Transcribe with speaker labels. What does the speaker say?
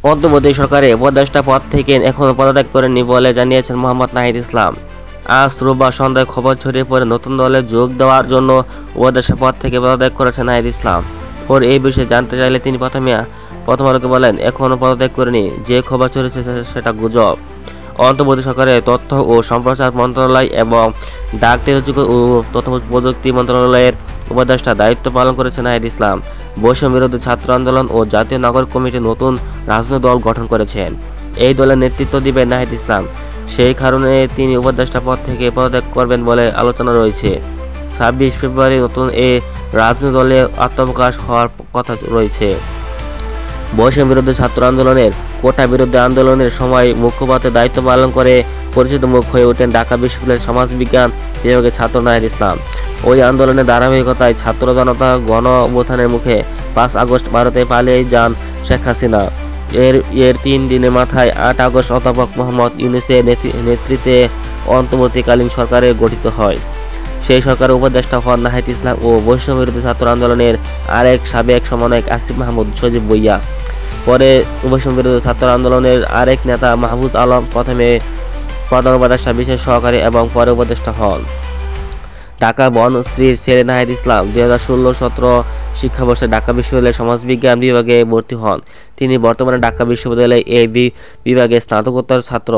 Speaker 1: অন্তর্বর্তী সরকারের উপদেষ্টা পদ থেকে এখনও পদত্যাগ করেননি বলে জানিয়েছেন মোহাম্মদ নাহিদ ইসলাম। আজ রোববার সন্ধ্যায় খবর ছড়িয়ে পড়ে নতুন দলে যোগ দেওয়ার জন্য উপদেষ্টা পদ থেকে পদত্যাগ করেছেন নাহিদ ইসলাম। পরে এই বিষয়ে জানতে চাইলে তিনি প্রথম আলোকে বলেন, এখনও পদত্যাগ করেনি, যে খবর ছড়িয়েছে সেটা গুজব। অন্তর্বর্তী সরকারের তথ্য ও সম্প্রচার মন্ত্রণালয় এবং ডাক টেলিযোগাযোগ ও তথ্য প্রযুক্তি মন্ত্রণালয়ের উপদেষ্টা দায়িত্ব পালন করেছেন নাহিদ ইসলাম। বৈষম্য বিরোধী ছাত্র আন্দোলন ও জাতীয় নাগরিক কমিটি নতুন রাজনৈতিক দল গঠন করেছেন। এই দলের নেতৃত্ব দিবেন নাহিদ ইসলাম। সেই কারণে তিনি উপদেষ্টা পদ থেকে পদত্যাগ করবেন বলে আলোচনা রয়েছে। 26 ফেব্রুয়ারি নতুন এ রাজনৈতিক দলে আত্মপ্রকাশ হওয়ার কথা রয়েছে। বৈষম্য বিরোধী ছাত্র আন্দোলনের কোটা বিরোধী আন্দোলনের সময় মুখপাত্রের দায়িত্ব পালন করে পরিচিত মুখ হয়ে ওঠেন ঢাকা বিশ্ববিদ্যালয়ের সমাজবিজ্ঞান বিভাগের ছাত্র নাহিদ ইসলাম। ওই আন্দোলনের ধারাবাহিকতায় ছাত্র জনতা গণ অভ্যুত্থানের মুখে 5 আগস্ট ভারতে পালিয়ে যান শেখ হাসিনা। এর 3 দিনের মাথায় 8 আগস্ট অধ্যাপক মোহাম্মদ ইউনূসের নেতৃত্বে অন্তর্বর্তীকালীন সরকারের গঠিত হয়। সেই সরকারের উপদেষ্টা হন নাহিদ ইসলাম ও বৈষম্য বিরোধী ছাত্র আন্দোলনের আরেক সাবেক সমন্বয়ক আসিফ মাহমুদ সজীব ভুঁইয়া। পরে বৈষম্য বিরোধী ছাত্র আন্দোলনের আরেক নেতা মাহফুজ আলম প্রথমে প্রধান উপদেষ্টা, বিশেষ সহকারী এবং পরে উপদেষ্টা হন। ঢাকা বনশ্রীর ছেলে নাহিদ ইসলাম 2016-17 শিক্ষাবর্ষে ঢাকা বিশ্ববিদ্যালয়ের সমাজবিজ্ঞান বিভাগে ভর্তি হন। তিনি বর্তমানে ঢাকা বিশ্ববিদ্যালয়ে এই বিভাগে স্নাতকোত্তর ছাত্র।